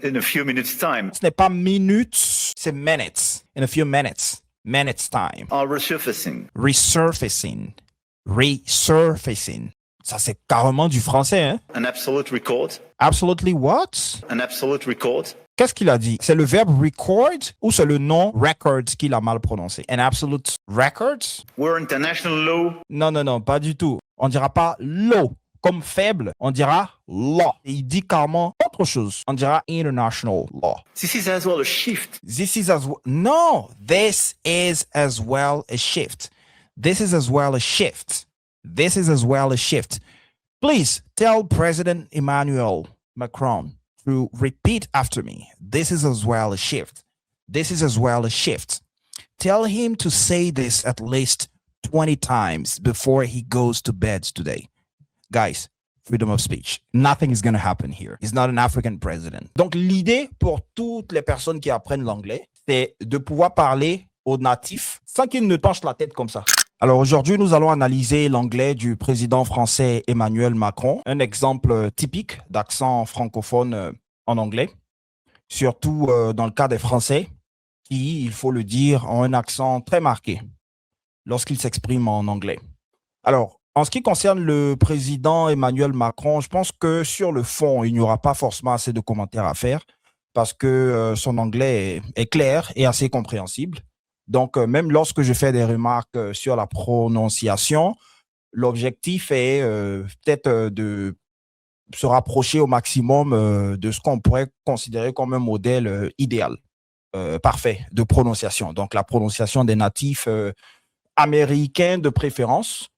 In a few minutes' time. Ce n'est pas minutes, c'est minutes. In a few minutes. Minutes time. Are resurfacing. Resurfacing. Resurfacing. Ça, c'est carrément du français, hein? An absolute record. Absolutely what? An absolute record. Qu'est-ce qu'il a dit? C'est le verbe record ou c'est le nom records qu'il a mal prononcé? An absolute records? We're international law. Non, pas du tout. On dira pas law comme faible, on dira law. Et il dit carrément autre chose. On dira international law. This is as well a shift. This is as well. No, this is as well a shift. This is as well a shift. This is as well a shift. Please tell President Emmanuel Macron to repeat after me. This is as well a shift. This is as well a shift. Tell him to say this at least 20 times before he goes to bed today. Guys, freedom of speech. Nothing is going to happen here. He's not an African president. Donc, l'idée pour toutes les personnes qui apprennent l'anglais, c'est de pouvoir parler aux natifs sans qu'ils ne penchent la tête comme ça. Alors, aujourd'hui, nous allons analyser l'anglais du président français Emmanuel Macron. Un exemple typique d'accent francophone en anglais, surtout dans le cas des Français qui, il faut le dire, ont un accent très marqué lorsqu'ils s'expriment en anglais. Alors, en ce qui concerne le président Emmanuel Macron, je pense que sur le fond, il n'y aura pas forcément assez de commentaires à faire parce que son anglais est clair et assez compréhensible. Donc, même lorsque je fais des remarques sur la prononciation, l'objectif est peut-être de se rapprocher au maximum de ce qu'on pourrait considérer comme un modèle idéal, parfait de prononciation. Donc, la prononciation des natifs américains de préférence.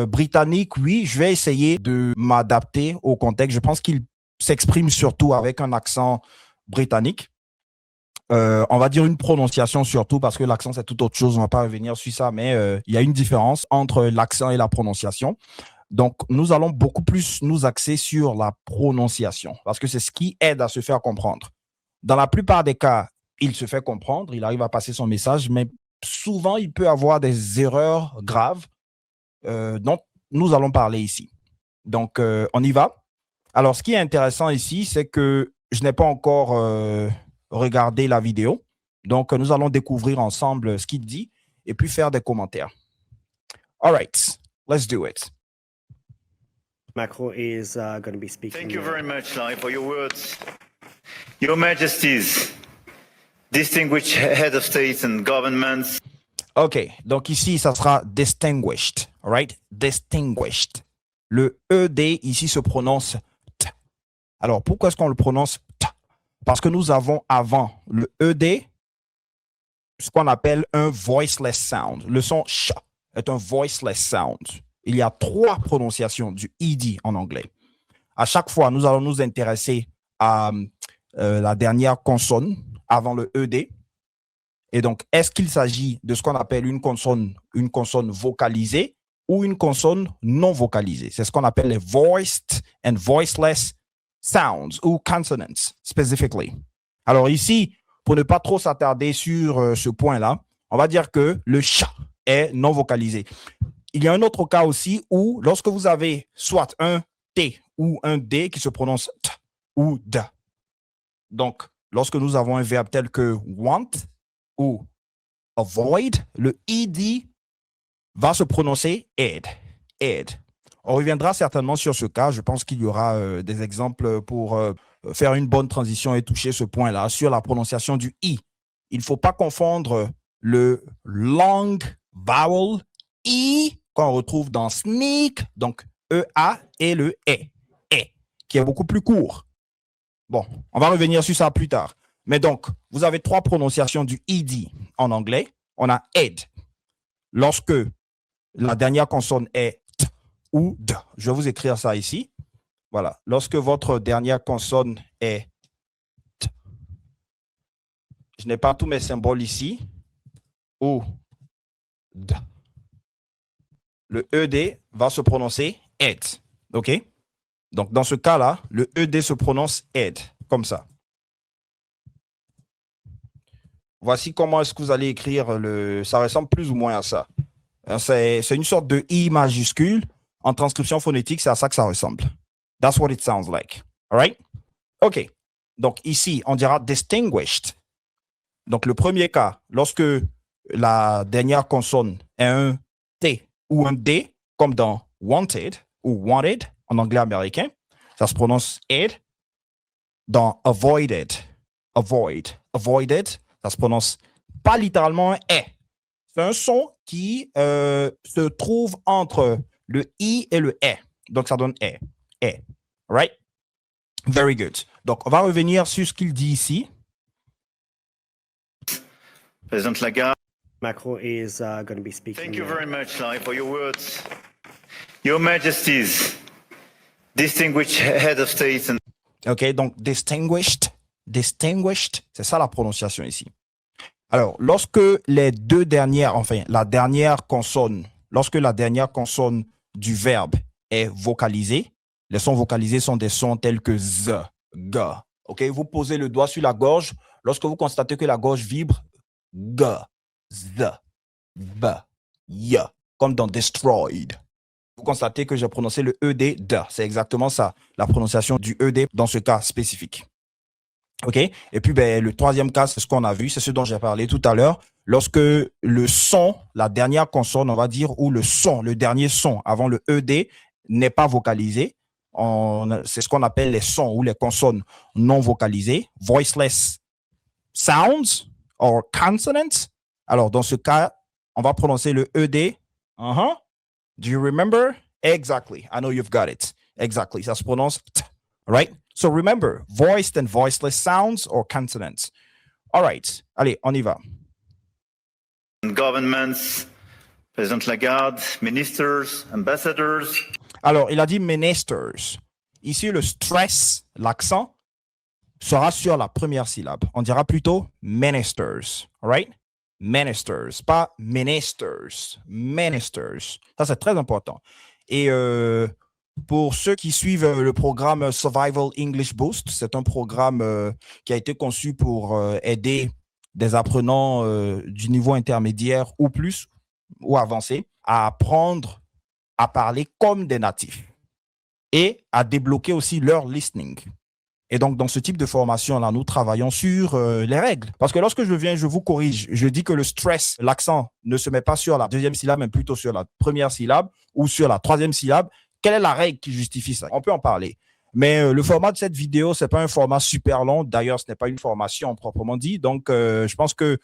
Britannique, oui, je vais essayer de m'adapter au contexte. Je pense qu'il s'exprime surtout avec un accent britannique. On va dire une prononciation surtout parce que l'accent, c'est tout autre chose. On ne va pas revenir sur ça, mais il y a une différence entre l'accent et la prononciation. Donc, nous allons beaucoup plus nous axer sur la prononciation parce que c'est ce qui aide à se faire comprendre. Dans la plupart des cas, il se fait comprendre, il arrive à passer son message, mais souvent, il peut avoir des erreurs graves dont nous allons parler ici. Donc, on y va. Alors, ce qui est intéressant ici, c'est que je n'ai pas encore regardé la vidéo. Donc, nous allons découvrir ensemble ce qu'il dit et puis faire des commentaires. All right, let's do it. Macron is going to be speaking. Thank you very much, Larry, for your words. Your Majesties, distinguished head of states and governments. OK, donc ici, ça sera distinguished, all right? Distinguished. Le ED ici se prononce T. Alors, pourquoi est-ce qu'on le prononce T? Parce que nous avons avant le ED ce qu'on appelle un voiceless sound. Le son ch est un voiceless sound. Il y a 3 prononciations du ED en anglais. À chaque fois, nous allons nous intéresser à la dernière consonne avant le ED. Et donc, est-ce qu'il s'agit de ce qu'on appelle une consonne vocalisée ou une consonne non vocalisée? C'est ce qu'on appelle les voiced and voiceless sounds ou consonants, specifically. Alors ici, pour ne pas trop s'attarder sur ce point-là, on va dire que le chat est non vocalisé. Il y a un autre cas aussi où, lorsque vous avez soit un T ou un D qui se prononce T ou D. Donc, lorsque nous avons un verbe tel que want, ou avoid, le ED va se prononcer ed. On reviendra certainement sur ce cas. Je pense qu'il y aura des exemples pour faire une bonne transition et toucher ce point-là sur la prononciation du I. Il ne faut pas confondre le long vowel I qu'on retrouve dans sneak, donc EA, et le qui est beaucoup plus court. Bon, on va revenir sur ça plus tard. Mais donc, vous avez 3 prononciations du ED en anglais. On a ed. Lorsque la dernière consonne est T ou D. Je vais vous écrire ça ici. Voilà. Lorsque votre dernière consonne est T. Je n'ai pas tous mes symboles ici. Ou D. Le ED va se prononcer ed. OK? Donc, dans ce cas-là, le ED se prononce ed. Comme ça. Voici comment est-ce que vous allez écrire ça ressemble plus ou moins à ça. C'est une sorte de I majuscule. En transcription phonétique, c'est à ça que ça ressemble. That's what it sounds like. All right? OK. Donc ici, on dira distinguished. Donc le premier cas, lorsque la dernière consonne est un T ou un D, comme dans wanted ou wanted en anglais américain, ça se prononce ed. Dans avoided, avoided, ça se prononce pas littéralement un E. C'est un son qui se trouve entre le I et le E. Donc, ça donne E. E. Right? Very good. Donc, on va revenir sur ce qu'il dit ici. President Lagarde, Macron is going to be speaking. thank you very much, Larry, for your words. Your Majesties, distinguished head of state and OK, donc distinguished, c'est ça la prononciation ici. Alors, lorsque les deux dernières, enfin, la dernière consonne, lorsque la dernière consonne du verbe est vocalisée, les sons vocalisés sont des sons tels que z, g. OK, vous posez le doigt sur la gorge. Lorsque vous constatez que la gorge vibre, g, z, b, y, comme dans destroyed. Vous constatez que j'ai prononcé le ED de. C'est exactement ça, la prononciation du ED dans ce cas spécifique. OK? Et puis, le troisième cas, c'est ce qu'on a vu, c'est ce dont j'ai parlé tout à l'heure. Lorsque le son, la dernière consonne, on va dire, ou le son, le dernier son avant le ED n'est pas vocalisé, c'est ce qu'on appelle les sons ou les consonnes non vocalisées, voiceless sounds or consonants. Alors, dans ce cas, on va prononcer le ED. Do you remember? Exactly. I know you've got it. Exactly. Ça se prononce t, right? So remember, voiced and voiceless sounds or consonants. All right. Allez, on y va. governments, President Lagarde, ministers, ambassadors. Alors, il a dit ministers. Ici, le stress, l'accent, sera sur la première syllabe. On dira plutôt ministers. All right? Ministers, pas ministers. Ministers. Ça, c'est très important. Et pour ceux qui suivent le programme Survival English Boost, c'est un programme qui a été conçu pour aider des apprenants du niveau intermédiaire ou plus, ou avancé, à apprendre à parler comme des natifs et à débloquer aussi leur listening. Et donc, dans ce type de formation-là, nous travaillons sur les règles. Parce que lorsque je viens, je vous corrige, je dis que le stress, l'accent ne se met pas sur la deuxième syllabe, mais plutôt sur la première syllabe ou sur la troisième syllabe. Quelle est la règle qui justifie ça? On peut en parler. Mais le format de cette vidéo, ce n'est pas un format super long. D'ailleurs, ce n'est pas une formation proprement dit. Donc, je pense que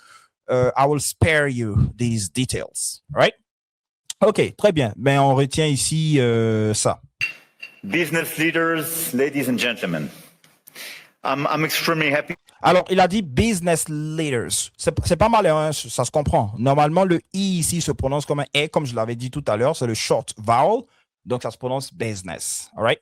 I will spare you these details. Right? OK, très bien. Mais on retient ici ça. Business leaders, ladies and gentlemen. I'm extremely happy. Alors, il a dit business leaders. C'est pas mal, hein, ça se comprend. Normalement, le I ici se prononce comme un E, comme je l'avais dit tout à l'heure. C'est le short vowel. Donc, ça se prononce business. All right?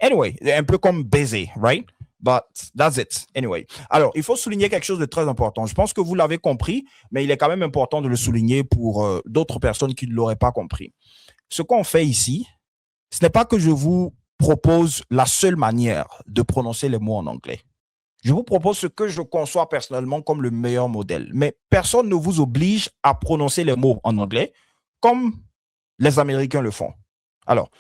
Anyway, un peu comme baiser, right? But that's it. Anyway. Alors, il faut souligner quelque chose de très important. Je pense que vous l'avez compris, mais il est quand même important de le souligner pour d'autres personnes qui ne l'auraient pas compris. Ce qu'on fait ici, ce n'est pas que je vous propose la seule manière de prononcer les mots en anglais. Je vous propose ce que je conçois personnellement comme le meilleur modèle. Mais personne ne vous oblige à prononcer les mots en anglais comme les Américains le font. Alors,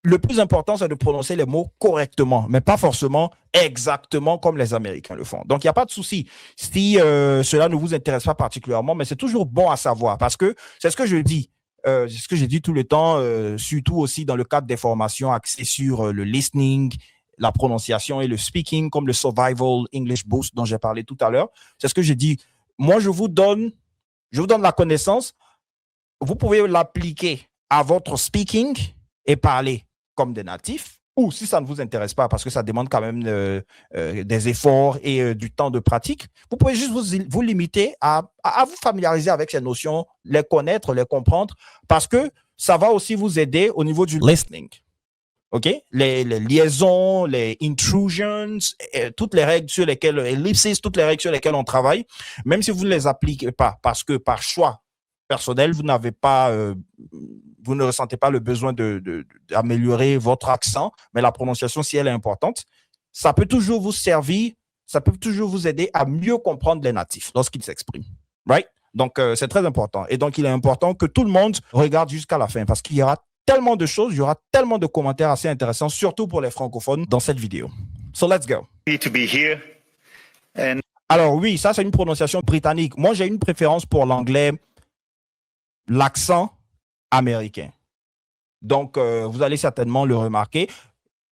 le plus important, c'est de prononcer les mots correctement, mais pas forcément exactement comme les Américains le font. Donc, il n'y a pas de souci si cela ne vous intéresse pas particulièrement, mais c'est toujours bon à savoir parce que c'est ce que je dis. C'est ce que j'ai dit tout le temps, surtout aussi dans le cadre des formations axées sur le listening, la prononciation et le speaking, comme le Survival English Boost dont j'ai parlé tout à l'heure. C'est ce que j'ai dit. Moi, je vous donne la connaissance. Vous pouvez l'appliquer à votre speaking et parler comme des natifs, ou si ça ne vous intéresse pas, parce que ça demande quand même des efforts et du temps de pratique, vous pouvez juste vous limiter à vous familiariser avec ces notions, les connaître, les comprendre, parce que ça va aussi vous aider au niveau du listening. OK? Les liaisons, les intrusions, toutes les règles sur lesquelles, ellipses, toutes les règles sur lesquelles on travaille, même si vous ne les appliquez pas, parce que par choix personnel, vous n'avez pas, vous ne ressentez pas le besoin d'améliorer votre accent, mais la prononciation, si elle est importante, ça peut toujours vous servir, ça peut toujours vous aider à mieux comprendre les natifs lorsqu'ils s'expriment. Right? Donc, c'est très important. Et donc, il est important que tout le monde regarde jusqu'à la fin parce qu'il y aura tellement de choses, il y aura tellement de commentaires assez intéressants, surtout pour les francophones, dans cette vidéo. So let's go. Happy to be here. And Alors oui, ça c'est une prononciation britannique. Moi, j'ai une préférence pour l'anglais, l'accent américain. Donc, vous allez certainement le remarquer.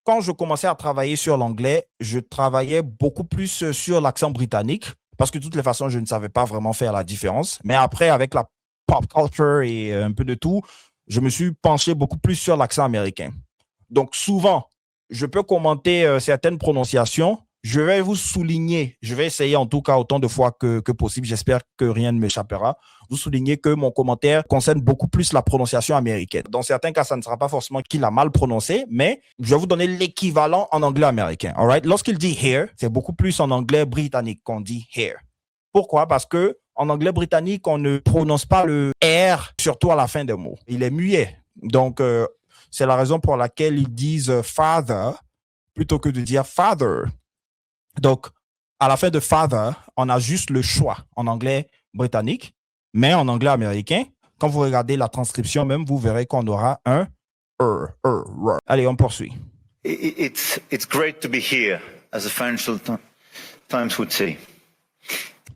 Quand je commençais à travailler sur l'anglais, je travaillais beaucoup plus sur l'accent britannique parce que de toutes les façons, je ne savais pas vraiment faire la différence. Mais après, avec la pop culture et un peu de tout, je me suis penché beaucoup plus sur l'accent américain. Donc, souvent, je peux commenter certaines prononciations. Je vais vous souligner, je vais essayer en tout cas autant de fois que possible, j'espère que rien ne m'échappera, vous souligner que mon commentaire concerne beaucoup plus la prononciation américaine. Dans certains cas, ça ne sera pas forcément qu'il a mal prononcé, mais je vais vous donner l'équivalent en anglais américain. All right? Lorsqu'il dit here, c'est beaucoup plus en anglais britannique qu'on dit here. Pourquoi? Parce que en anglais britannique, on ne prononce pas le R, surtout à la fin des mots. Il est muet. Donc, c'est la raison pour laquelle ils disent father plutôt que de dire father. Donc, à la fin de father, on a juste le choix en anglais britannique, mais en anglais américain, quand vous regardez la transcription même, vous verrez qu'on aura un r. Allez, on poursuit. it's great to be here, as the Financial Times would say.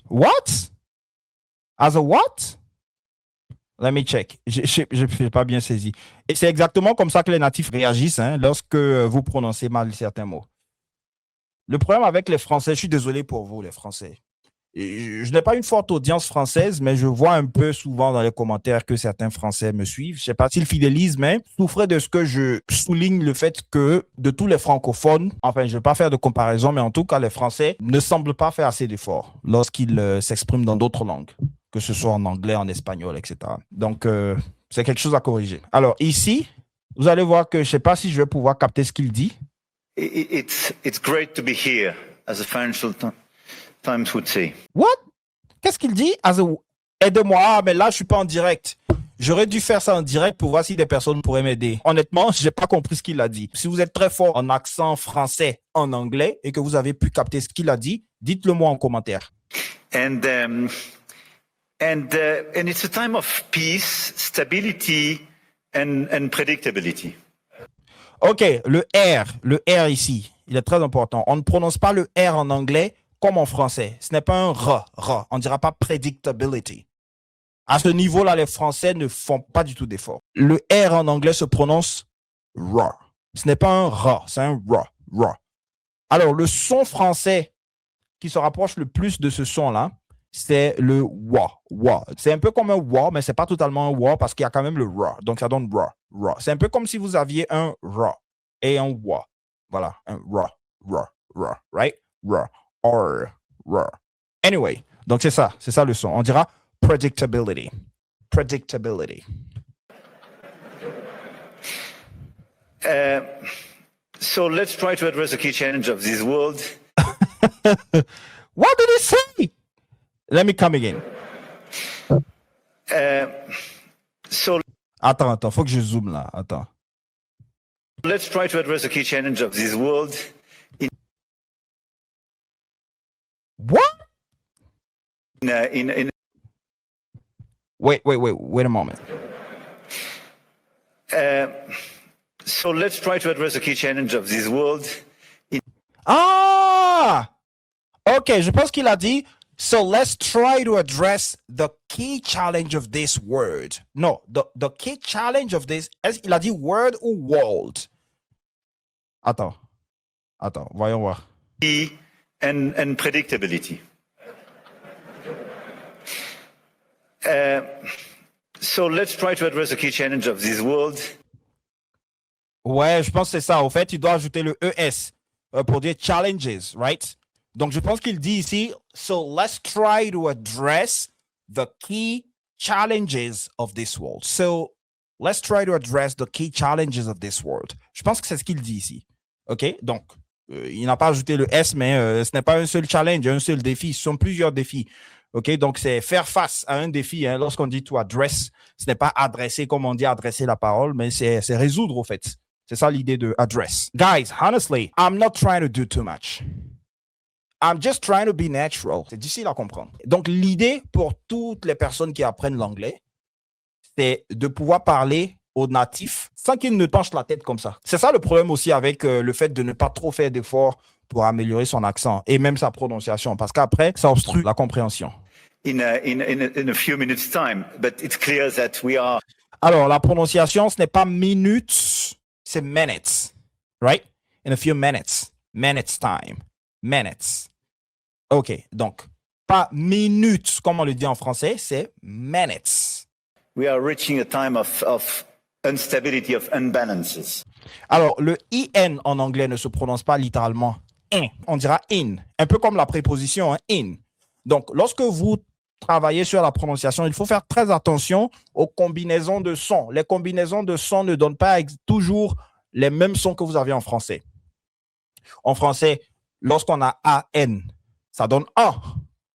What? As a what? Let me check. Je n'ai pas bien saisi. Et c'est exactement comme ça que les natifs réagissent lorsque vous prononcez mal certains mots. Le problème avec les Français, je suis désolé pour vous, les Français. Je n'ai pas une forte audience française, mais je vois un peu souvent dans les commentaires que certains Français me suivent. Je ne sais pas s'ils fidélisent, mais souffrez de ce que je souligne le fait que de tous les francophones, enfin, je ne vais pas faire de comparaison, mais en tout cas, les Français ne semblent pas faire assez d'efforts lorsqu'ils s'expriment dans d'autres langues, que ce soit en anglais, en espagnol, etc. Donc, c'est quelque chose à corriger. Alors, ici, vous allez voir que je ne sais pas si je vais pouvoir capter ce qu'il dit. It's great to be here, as the Financial Times would say. What? Qu'est-ce qu'il dit? Aidez-moi. Ah, mais là, je suis pas en direct. J'aurais dû faire ça en direct pour voir si des personnes pourraient m'aider. Honnêtement, j'ai pas compris ce qu'il a dit. Si vous êtes très fort en accent français, en anglais, et que vous avez pu capter ce qu'il a dit, dites-le moi en commentaire. And it's a time of peace, stability, and predictability. OK, le R ici, il est très important. On ne prononce pas le R en anglais comme en français. Ce n'est pas un R. On ne dira pas predictability. À ce niveau-là, les Français ne font pas du tout d'effort. Le R en anglais se prononce R. Ce n'est pas un R, c'est un R. Alors, le son français qui se rapproche le plus de ce son-là, c'est le wa. C'est un peu comme un wa, mais ce n'est pas totalement un wa parce qu'il y a quand même le ra. Donc, ça donne ra. C'est un peu comme si vous aviez un ra et un wa. Voilà, un ra, right? Ra, r. Anyway, donc c'est ça le son. On dira predictability. So let's try to address the key challenge of this world. What did he say? Let me come again. Attends, faut que je zoome là. Attends. Let's try to address the key challenge of this world. What? Wait a moment. So let's try to address the key challenge of this world. OK, je pense qu'il a dit so let's try to address the key challenge of this world. No, the key challenge of this. Est-ce qu'il a dit word ou world? Attends, voyons voir. And predictability. So let's try to address the key challenge of this world. Ouais, je pense que c'est ça. Au fait, il doit ajouter le ES pour dire challenges, right? Donc, je pense qu'il dit ici, so let's try to address the key challenges of this world. So, let's try to address the key challenges of this world. Je pense que c'est ce qu'il dit ici. OK? Donc, il n'a pas ajouté le S, mais ce n'est pas un seul challenge, un seul défi. Ce sont plusieurs défis. OK? Donc, c'est faire face à un défi. Lorsqu'on dit to address, ce n'est pas adresser comme on dit adresser la parole, mais c'est résoudre, au fait. C'est ça l'idée de address. Guys, honestly, I'm not trying to do too much. I'm just trying to be natural. C'est difficile à comprendre. Donc, l'idée pour toutes les personnes qui apprennent l'anglais, c'est de pouvoir parler aux natifs sans qu'ils ne penchent la tête comme ça. C'est ça le problème aussi avec le fait de ne pas trop faire d'efforts pour améliorer son accent et même sa prononciation, parce qu'après, ça obstrue la compréhension. in a few minutes' time. But it's clear that we are Alors, la prononciation, ce n'est pas minutes, c'est minutes, right? In a few minutes. Minutes time. Minutes. OK, donc, pas minutes, comme on le dit en français, c'est minutes. reaching a time of instability, of unbalances. Alors, le IN en anglais ne se prononce pas littéralement in. On dira in, un peu comme la préposition hein, in. Donc, lorsque vous travaillez sur la prononciation, il faut faire très attention aux combinaisons de sons. Les combinaisons de sons ne donnent pas toujours les mêmes sons que vous avez en français. En français, lorsqu'on a AN, ça donne A,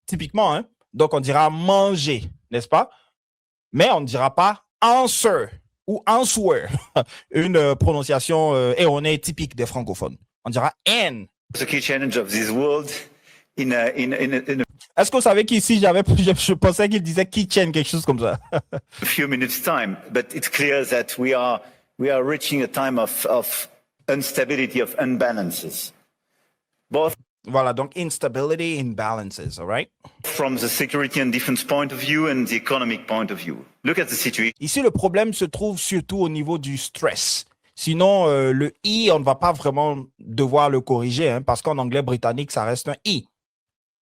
typiquement. Hein? Donc, on dira manger, n'est-ce pas? Mais on ne dira pas answer ou answer, une prononciation erronée typique des francophones. On dira N. The key challenge of this world in a Est-ce que vous savez qu'ici, je pensais qu'il disait kitchen, quelque chose comme ça? few minutes' time, but it's clear that we are reaching a time of instability, of unbalances, both Voilà, donc instability, imbalances, all right? from the security and defense point of view and the economic point of view. Look at the situation. Ici, le problème se trouve surtout au niveau du stress. Sinon, le I, on ne va pas vraiment devoir le corriger, hein, parce qu'en anglais britannique, ça reste un I.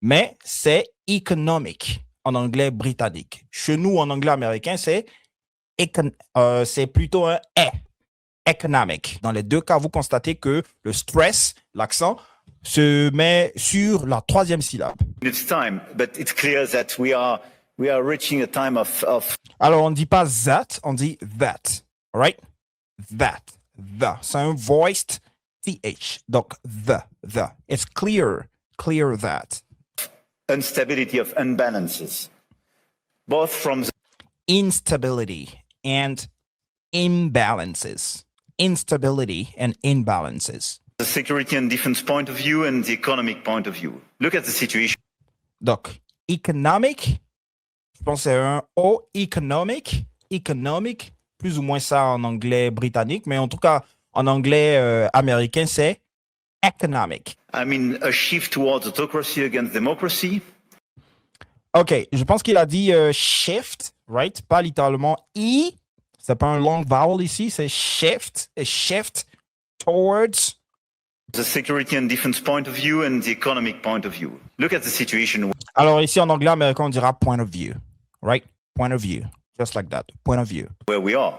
Mais c'est economic en anglais britannique. Chez nous, en anglais américain, c'est plutôt un E, economic. Dans les deux cas, vous constatez que le stress, l'accent, se met sur la troisième syllabe. It's time, but it's clear that we are reaching a time of Alors, on ne dit pas that, on dit that. All right? That. The. C'est un voiced TH. Donc, the. It's clear that. instability, of unbalances, both from the Instability and imbalances. Instability and imbalances. security and defense point of view and the economic point of view. Look at the situation. Donc, economic, je pense que c'est un O, economic, plus ou moins ça en anglais britannique, mais en tout cas, en anglais américain, c'est economic. I mean, a shift towards autocracy against democracy. OK, je pense qu'il a dit shift, right? Pas littéralement I, c'est pas un long vowel ici, c'est shift, a shift towards. The security and defense point of view and the economic point of view. Look at the situation Alors ici en anglais américain, on dira point of view, right? Point of view, just like that, point of view. where we are.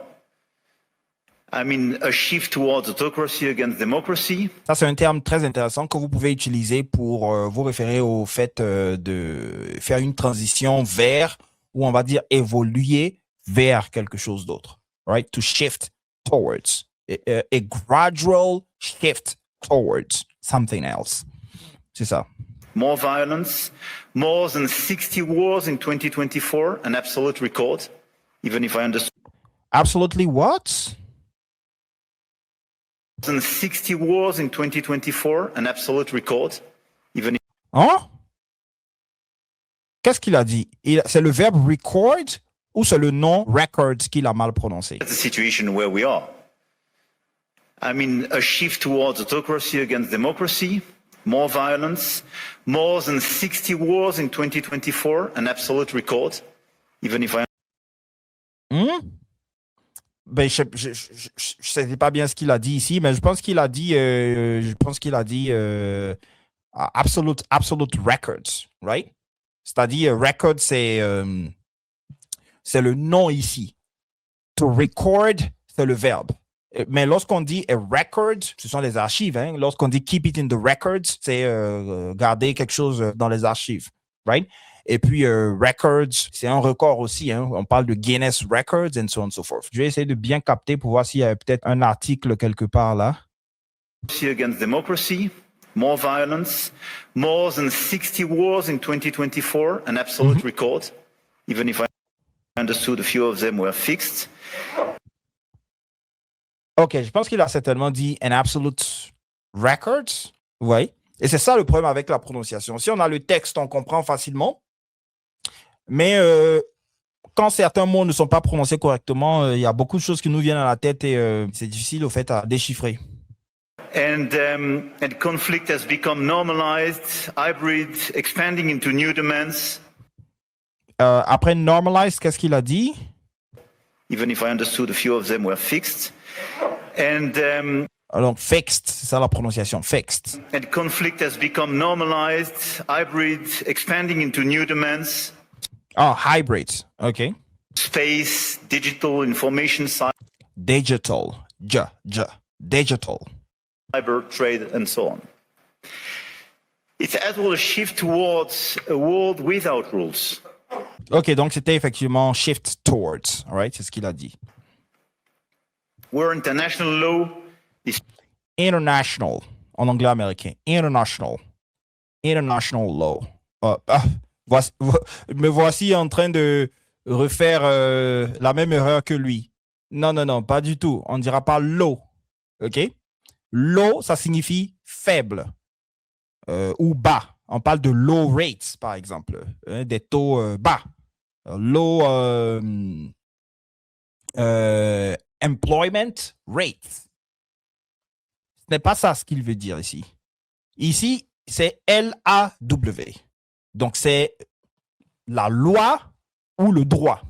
I mean, a shift towards autocracy against democracy. Ça, c'est un terme très intéressant que vous pouvez utiliser pour vous référer au fait de faire une transition vers, ou on va dire évoluer vers quelque chose d'autre. Right? To shift towards. A gradual shift towards something else. C'est ça. More violence, more than 60 wars in 2024, an absolute record, even if I understand. Absolutely what? Than 60 wars in 2024, an absolute record, even if Hein? Qu'est-ce qu'il a dit? C'est le verbe record ou c'est le nom records qu'il a mal prononcé? that's the situation where we are. I mean, a shift towards autocracy against democracy, more violence, more than 60 wars in 2024, an absolute record, even if I Ben, je sais pas bien ce qu'il a dit ici, mais je pense qu'il a dit, absolute records, right? C'est-à-dire, record, c'est le nom ici. To record, c'est le verbe. Mais lorsqu'on dit a record, ce sont les archives. Hein? Lorsqu'on dit keep it in the records, c'est garder quelque chose dans les archives, right? Et puis, records, c'est un record aussi. Hein? On parle de Guinness Records and so on and so forth. Je vais essayer de bien capter pour voir s'il y a peut-être un article quelque part là. against democracy, more violence, more than 60 wars in 2024, an absolute record, even if I understood a few of them were fixed. OK, je pense qu'il a certainement dit an absolute records. Oui. Et c'est ça le problème avec la prononciation. Si on a le texte, on comprend facilement. Mais quand certains mots ne sont pas prononcés correctement, il y a beaucoup de choses qui nous viennent à la tête et c'est difficile au fait à déchiffrer. and conflict has become normalized, hybrid, expanding into new domains. Après normalize, qu'est-ce qu'il a dit? Even if I understood a few of them were fixed. And Alors, fixed, c'est ça la prononciation, fixed. conflict has become normalized, hybrid, expanding into new domains. Ah, hybrid, OK. Space, digital, information, Digital, digital. cyber, trade, and so on. It's as well a shift towards a world without rules. OK, donc c'était effectivement shift towards, all right, c'est ce qu'il a dit. Where international law is International, en anglais américain. International law. Me voici en train de refaire la même erreur que lui. Non, pas du tout. On ne dira pas low. OK? Low, ça signifie faible ou bas. On parle de low rates, par exemple, des taux bas. Low employment rates. Ce n'est pas ça ce qu'il veut dire ici. Ici, c'est L-A-W. Donc, c'est la loi ou le droit,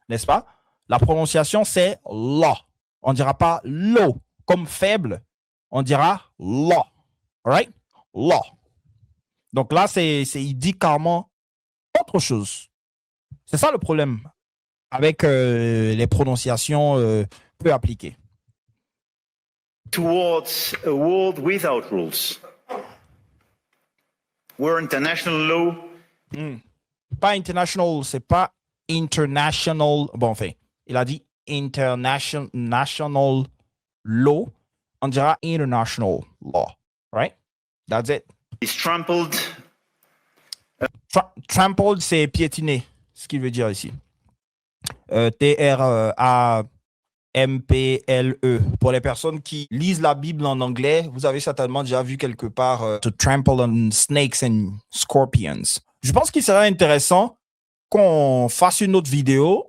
n'est-ce pas? La prononciation, c'est law. On ne dira pas low comme faible. On dira law. All right? Law. Donc là, il dit carrément autre chose. C'est ça le problème avec les prononciations peu appliquées. towards a world without rules. Where international law Pas international, c'est pas international. Bon, enfin, il a dit international law. On dira international law. Right? That's it. is trampled Trampled, c'est piétiner, ce qu'il veut dire ici. T-R-A-M-P-L-E. Pour les personnes qui lisent la Bible en anglais, vous avez certainement déjà vu quelque part to trample on snakes and scorpions. Je pense qu'il serait intéressant qu'on fasse une autre vidéo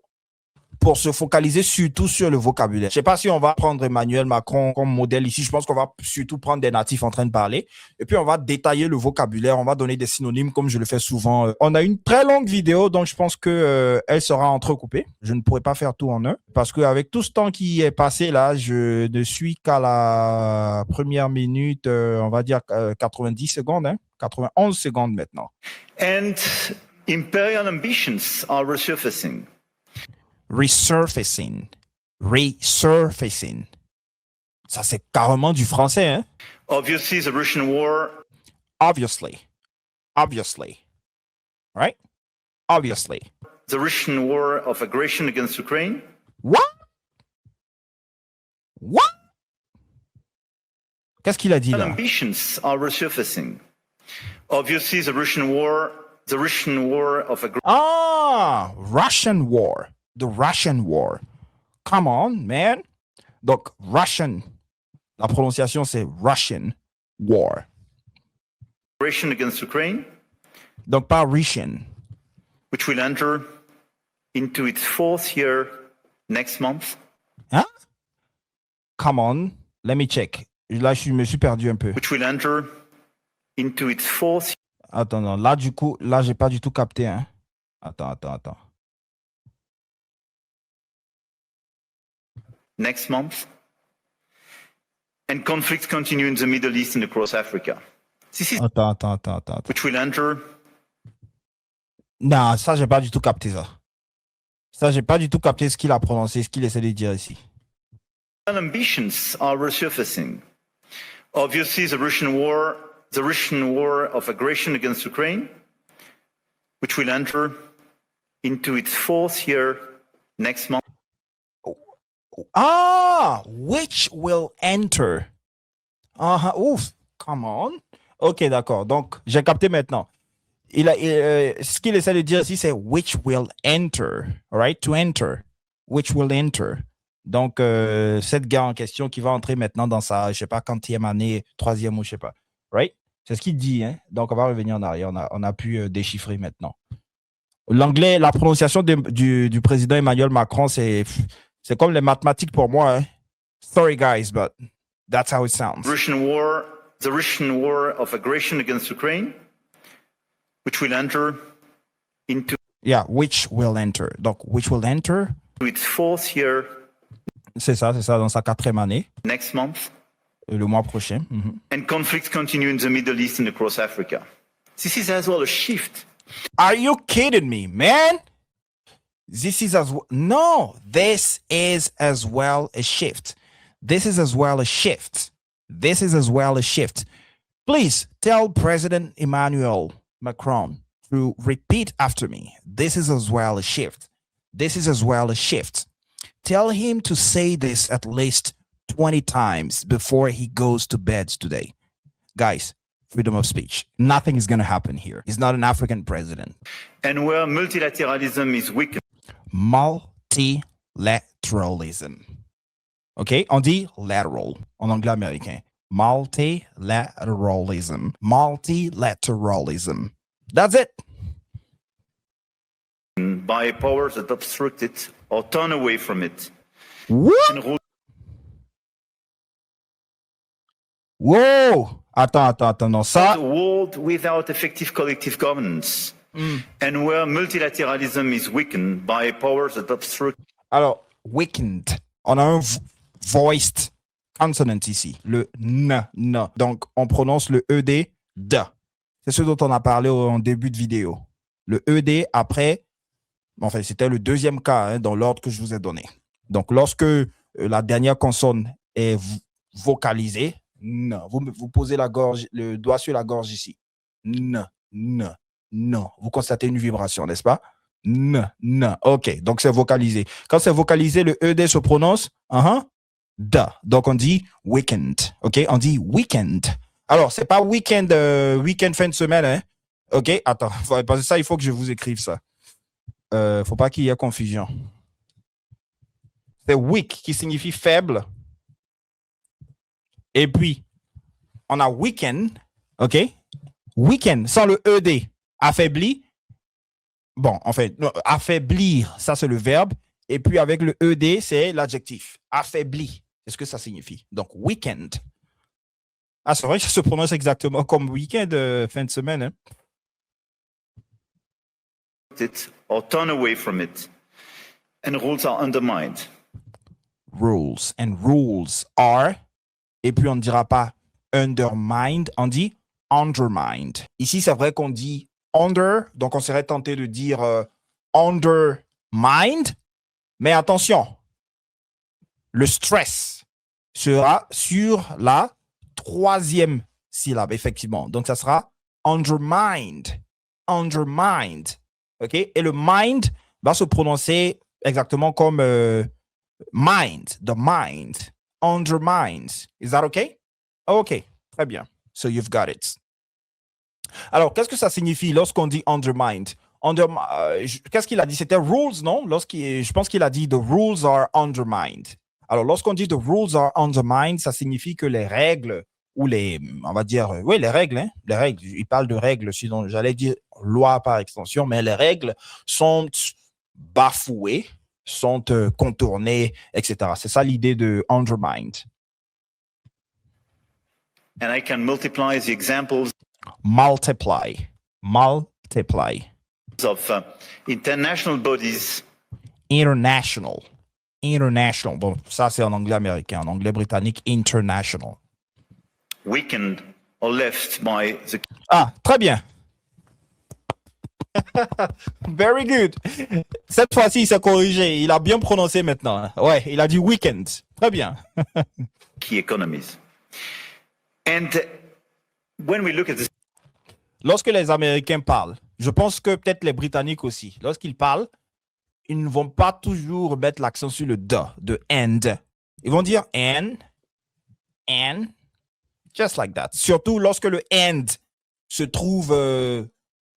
pour se focaliser surtout sur le vocabulaire. Je ne sais pas si on va prendre Emmanuel Macron comme modèle ici. Je pense qu'on va surtout prendre des natifs en train de parler. Et puis, on va détailler le vocabulaire. On va donner des synonymes comme je le fais souvent. On a une très longue vidéo, donc je pense qu'elle sera entrecoupée. Je ne pourrai pas faire tout en un parce qu'avec tout ce temps qui est passé là, je ne suis qu'à la première minute, on va dire 90 secondes, 91 secondes maintenant. and imperial ambitions are resurfacing. Resurfacing. Ça, c'est carrément du français, hein? Obviously, the Russian war Obviously. Right? Obviously. the Russian war of aggression against Ukraine What? Qu'est-ce qu'il a dit là? ambitions are resurfacing. Obviously, the Russian war of aggression Ah! Russian war. The Russian war. Come on, man. Donc, Russian. La prononciation, c'est Russian war. against Ukraine, Donc, pas Russian. which will enter into its fourth year next month, Hein? Come on. Let me check. Là, je me suis perdu un peu. which will enter into its fourth Attends, non. Là, du coup, là, j'ai pas du tout capté, hein. Attends. next month, and conflicts continue in the Middle East and across Africa. This is Attends. which will enter Non, ça, j'ai pas du tout capté ça. Ça, j'ai pas du tout capté ce qu'il a prononcé, ce qu'il essaie de dire ici. ambitions are resurfacing. Obviously, the Russian war of aggression against Ukraine, which will enter into its fourth year next month. Ah, which will enter. Ouf, come on. Ok, d'accord. Donc, j'ai capté maintenant. Ce qu'il essaie de dire ici, c'est which will enter. All right, to enter. Which will enter. Donc, cette guerre en question qui va entrer maintenant dans sa, je sais pas, quantième année, troisième ou je sais pas. Right? C'est ce qu'il dit. Hein? Donc, on va revenir en arrière. On a pu déchiffrer maintenant. L'anglais, la prononciation du président Emmanuel Macron, c'est comme les mathématiques pour moi. Hein? Sorry, guys, but That's how it sounds. The Russian war of aggression against Ukraine, which will enter into Yeah, which will enter. Donc, which will enter, its fourth year c'est ça, dans sa 4e année, next month, le mois prochain. Mhm. and conflicts continue in the Middle East and across Africa. This is as well a shift. Are you kidding me, man? This is as well. No, this is as well a shift. This is as well a shift. This is as well a shift. Please tell President Emmanuel Macron to repeat after me. This is as well a shift. This is as well a shift. Tell him to say this at least 20 times before he goes to bed today. Guys, freedom of speech. Nothing is going to happen here. He's not an African president. And where multilateralism is weakened, Multilateralism. OK? On dit lateral en anglais américain. Multilateralism. Multilateralism. That's it. by powers that obstruct it or turn away from it. What? And rule Whoa! Attends, non, a ça. world without effective collective governance, and where multilateralism is weakened by powers that obstruct. Alors, weakened. On a un voiced consonant ici, le n. Donc, on prononce le ED, d. C'est ce dont on a parlé en début de vidéo. Le ED après, enfin, c'était le deuxième cas dans l'ordre que je vous ai donné. Donc, lorsque la dernière consonne est vocalisée, n. Vous posez le doigt sur la gorge ici. N. Vous constatez une vibration, n'est-ce pas? N. OK, donc c'est vocalisé. Quand c'est vocalisé, le ED se prononce D. Donc on dit weekend. OK, on dit weekend. Alors, c'est pas weekend, weekend fin de semaine, hein? OK, attends, parce que ça, il faut que je vous écrive ça. Faut pas qu'il y ait confusion. C'est weak qui signifie faible. Et puis, on a weekend, OK? Weekend, sans le ED, affaibli. Bon, en fait, non, affaiblir, ça c'est le verbe. Et puis avec le ED, c'est l'adjectif. Affaibli, c'est ce que ça signifie. Donc, weekend. Ah, c'est vrai que ça se prononce exactement comme week-end, fin de semaine. Hein? It or turn away from it, and rules are undermined. Rules. And rules are, et puis on ne dira pas undermined, on dit undermined. Ici, c'est vrai qu'on dit under, donc on serait tenté de dire undermined, mais attention, le stress sera sur la troisième syllabe, effectivement. Donc, ça sera undermined. OK? Et le mind va se prononcer exactement comme mind, the mind. Undermined. Is that okay? OK, très bien. So you've got it. Alors, qu'est-ce que ça signifie lorsqu'on dit undermined? Qu'est-ce qu'il a dit? C'était rules, non? Je pense qu'il a dit the rules are undermined. Alors, lorsqu'on dit the rules are undermined, ça signifie que les règles ou on va dire, oui, les règles, hein? Les règles, il parle de règles, sinon j'allais dire loi par extension, mais les règles sont bafouées, sont contournées, etc. C'est ça l'idée de undermined. And I can multiply the examples Multiply. of international bodies International. Bon, ça c'est en anglais américain. En anglais britannique, international. weakened or left by the Ah, très bien. Very good. Cette fois-ci, il s'est corrigé. Il a bien prononcé maintenant. Ouais, il a dit weekend. Très bien. key economies. And when we look at this, Lorsque les Américains parlent, je pense que peut-être les Britanniques aussi, lorsqu'ils parlent, ils ne vont pas toujours mettre l'accent sur le de and. Ils vont dire and, just like that. Surtout lorsque le and se trouve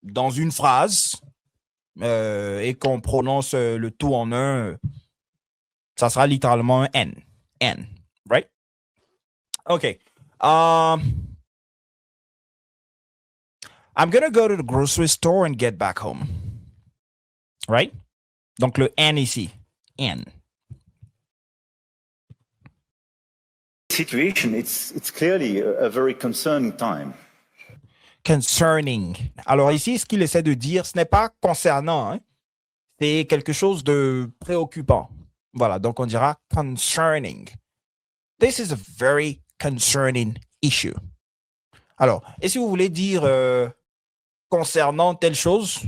dans une phrase et qu'on prononce le tout en un, ça sera littéralement un n, right? OK. I'm gonna go to the grocery store and get back home. Right? Donc le N ici. N. situation, it's clearly a very concerning time. Concerning. Alors ici, ce qu'il essaie de dire, ce n'est pas concernant, hein. C'est quelque chose de préoccupant. Voilà, donc on dira concerning. This is a very concerning issue. Alors, et si vous voulez dire concernant telle chose,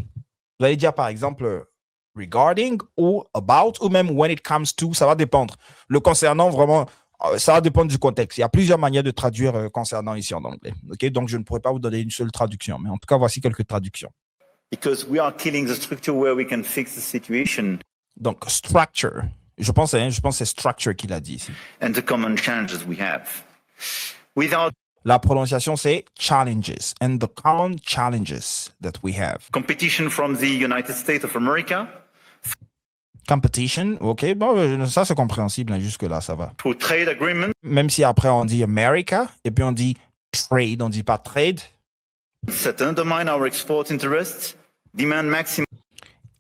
vous allez dire par exemple regarding ou about ou même when it comes to, ça va dépendre. Le concernant, vraiment, ça va dépendre du contexte. Il y a plusieurs manières de traduire concernant ici en anglais. Okay? Donc, je ne pourrais pas vous donner une seule traduction, mais en tout cas, voici quelques traductions. Because we are killing the structure where we can fix the situation Donc, structure. Je pense que c'est structure qu'il a dit ici. and the common challenges we have. Without La prononciation, c'est challenges and the common challenges that we have. competition from the United States of America, Competition, OK, bon, ça c'est compréhensible, hein, jusque-là, ça va. through trade agreements Même si après on dit America et puis on dit trade, on dit pas trade. that undermine our export interests, demand maximum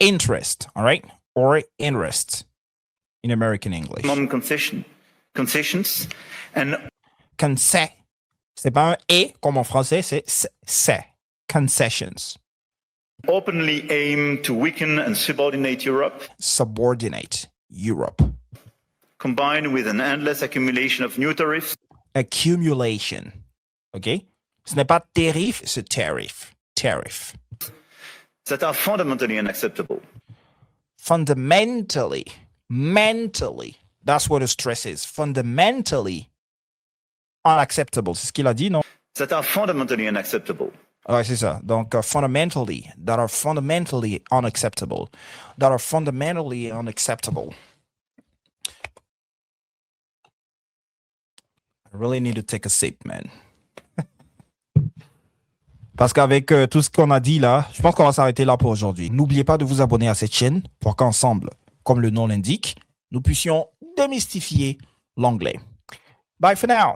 Interest, all right? Or interest in American English. concessions, and Concession. C'est pas un et comme en français, c'est. Concessions. openly aim to weaken and subordinate Europe, Subordinate Europe. combined with an endless accumulation of new tariffs Accumulation. OK? Ce n'est pas tariff, c'est tariff. Tariff. that are fundamentally unacceptable. Fundamentally, mentally, that's what the stress is. Fundamentally unacceptable. C'est ce qu'il a dit, non? That are fundamentally unacceptable. Ouais, c'est ça. Donc, fundamentally, that are fundamentally unacceptable. That are fundamentally unacceptable. I really need to take a sip, man. Parce qu'avec tout ce qu'on a dit là, je pense qu'on va s'arrêter là pour aujourd'hui. N'oubliez pas de vous abonner à cette chaîne pour qu'ensemble, comme le nom l'indique, nous puissions démystifier l'anglais. Bye for now.